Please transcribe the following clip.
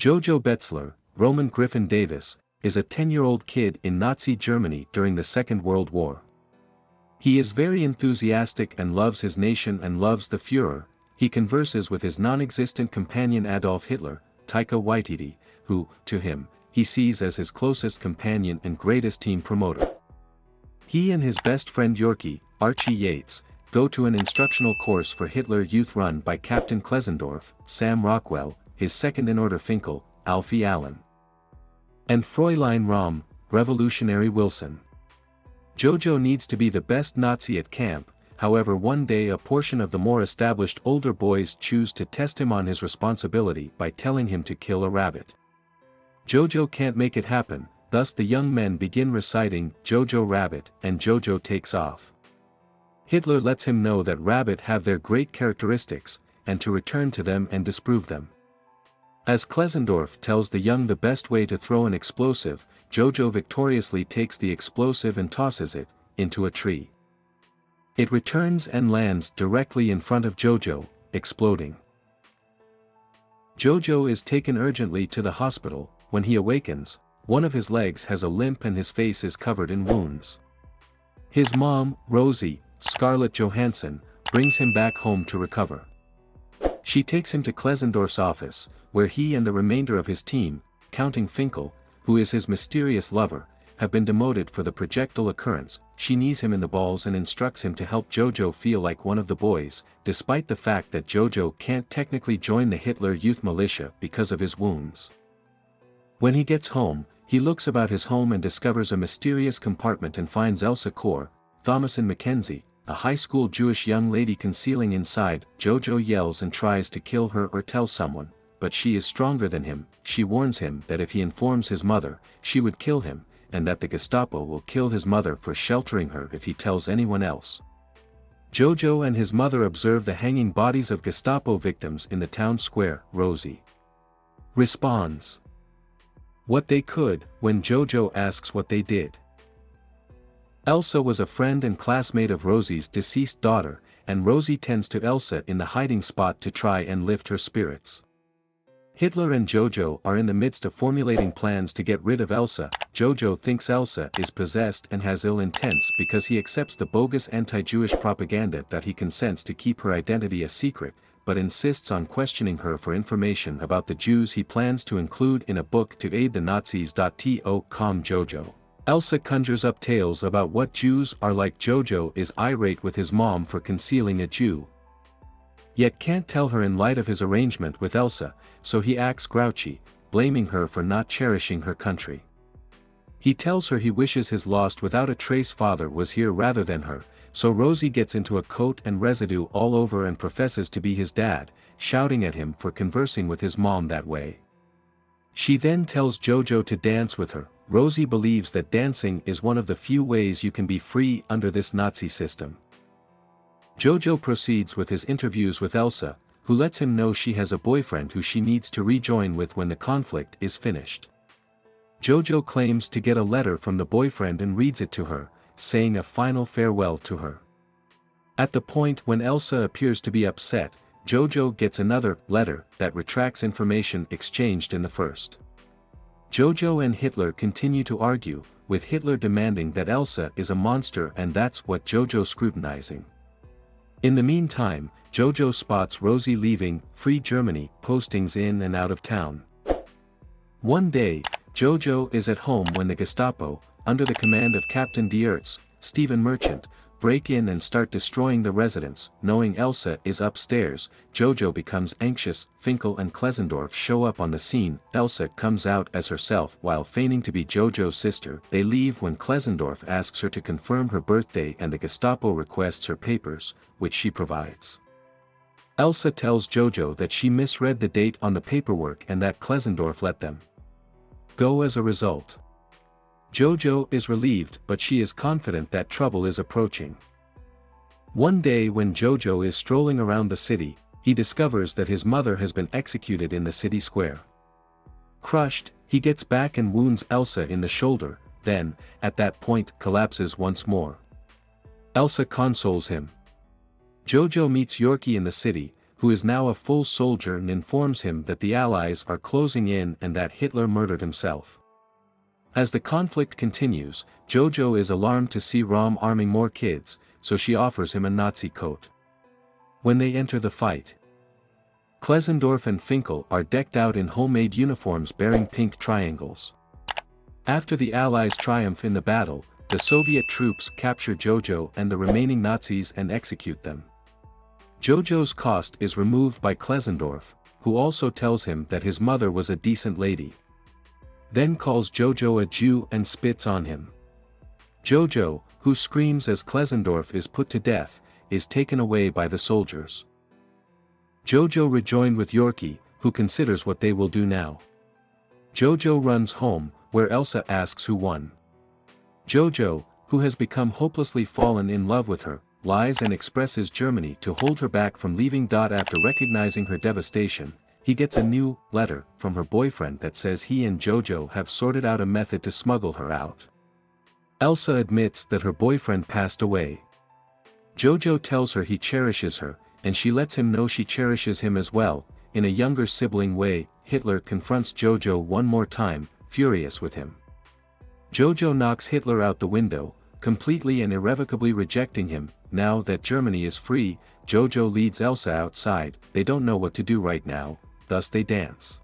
Jojo Betzler, Roman Griffin Davis, is a 10-year-old kid in Nazi Germany during the Second World War. He is very enthusiastic and loves his nation and loves the Führer. He converses with his non-existent companion Adolf Hitler, Taika Waititi, who, to him, he sees as his closest companion and greatest team promoter. He and his best friend Yorkie, Archie Yates, go to an instructional course for Hitler Youth run by Captain Klesendorf, Sam Rockwell, his second-in-order Finkel, Alfie Allen, and Fräulein Rom, Revolutionary Wilson. Jojo needs to be the best Nazi at camp. However, one day a portion of the more established older boys choose to test him on his responsibility by telling him to kill a rabbit. Jojo can't make it happen, thus the young men begin reciting Jojo Rabbit and Jojo takes off. Hitler lets him know that rabbit have their great characteristics, and to return to them and disprove them. As Klesendorf tells the young the best way to throw an explosive, Jojo victoriously takes the explosive and tosses it into a tree. It returns and lands directly in front of Jojo, exploding. Jojo is taken urgently to the hospital. When he awakens, one of his legs has a limp and his face is covered in wounds. His mom, Rosie, Scarlett Johansson, brings him back home to recover. She takes him to Klesendorf's office, where he and the remainder of his team, counting Finkel, who is his mysterious lover, have been demoted for the projectile occurrence. She knees him in the balls and instructs him to help Jojo feel like one of the boys, despite the fact that Jojo can't technically join the Hitler Youth militia because of his wounds. When he gets home, he looks about his home and discovers a mysterious compartment and finds Elsa Core, Thomasin Mackenzie, a high school Jewish young lady concealing inside. Jojo yells and tries to kill her or tell someone, but she is stronger than him. She warns him that if he informs his mother, she would kill him, and that the Gestapo will kill his mother for sheltering her if he tells anyone else. Jojo and his mother observe the hanging bodies of Gestapo victims in the town square. Rosie responds what they could when Jojo asks what they did. Elsa was a friend and classmate of Rosie's deceased daughter, and Rosie tends to Elsa in the hiding spot to try and lift her spirits. Hitler and Jojo are in the midst of formulating plans to get rid of Elsa. Jojo thinks Elsa is possessed and has ill intents because he accepts the bogus anti-Jewish propaganda that he consents to keep her identity a secret, but insists on questioning her for information about the Jews he plans to include in a book to aid the Nazis. To calm Jojo, Elsa conjures up tales about what Jews are like. Jojo is irate with his mom for concealing a Jew, yet can't tell her in light of his arrangement with Elsa, so he acts grouchy, blaming her for not cherishing her country. He tells her he wishes his lost without a trace father was here rather than her, so Rosie gets into a coat and residue all over and professes to be his dad, shouting at him for conversing with his mom that way. She then tells Jojo to dance with her. Rosie believes that dancing is one of the few ways you can be free under this Nazi system. Jojo proceeds with his interviews with Elsa, who lets him know she has a boyfriend who she needs to rejoin with when the conflict is finished. Jojo claims to get a letter from the boyfriend and reads it to her, saying a final farewell to her. At the point when Elsa appears to be upset, Jojo gets another letter that retracts information exchanged in the first. Jojo and Hitler continue to argue, with Hitler demanding that Elsa is a monster, and that's what Jojo scrutinizing. In the meantime, Jojo spots Rosie leaving Free Germany postings in and out of town. One day, Jojo is at home when the Gestapo, under the command of Captain Diertz, Stephen Merchant, break in and start destroying the residence. Knowing Elsa is upstairs, Jojo becomes anxious. Finkel and Klesendorf show up on the scene. Elsa comes out as herself while feigning to be Jojo's sister. They leave when Klesendorf asks her to confirm her birthday and the Gestapo requests her papers, which she provides. Elsa tells Jojo that she misread the date on the paperwork and that Klesendorf let them go as a result. Jojo is relieved, but she is confident that trouble is approaching. One day when Jojo is strolling around the city, he discovers that his mother has been executed in the city square. Crushed, he gets back and wounds Elsa in the shoulder, then, at that point, collapses once more. Elsa consoles him. Jojo meets Yorkie in the city, who is now a full soldier, and informs him that the Allies are closing in and that Hitler murdered himself. As the conflict continues, Jojo is alarmed to see Rom arming more kids, so she offers him a Nazi coat. When they enter the fight, Klesendorf and Finkel are decked out in homemade uniforms bearing pink triangles. After the Allies triumph in the battle, the Soviet troops capture Jojo and the remaining Nazis and execute them. Jojo's cost is removed by Klesendorf, who also tells him that his mother was a decent lady. Then calls Jojo a Jew and spits on him. Jojo, who screams as Klesendorf is put to death, is taken away by the soldiers. Jojo rejoined with Yorkie, who considers what they will do now. Jojo runs home, where Elsa asks who won. Jojo, who has become hopelessly fallen in love with her, lies and expresses Germany to hold her back from leaving. After recognizing her devastation, he gets a new letter from her boyfriend that says he and Jojo have sorted out a method to smuggle her out. Elsa admits that her boyfriend passed away. Jojo tells her he cherishes her, and she lets him know she cherishes him as well. In a younger sibling way, Hitler confronts Jojo one more time, furious with him. Jojo knocks Hitler out the window, completely and irrevocably rejecting him. Now that Germany is free, Jojo leads Elsa outside. They don't know what to do right now, thus they dance.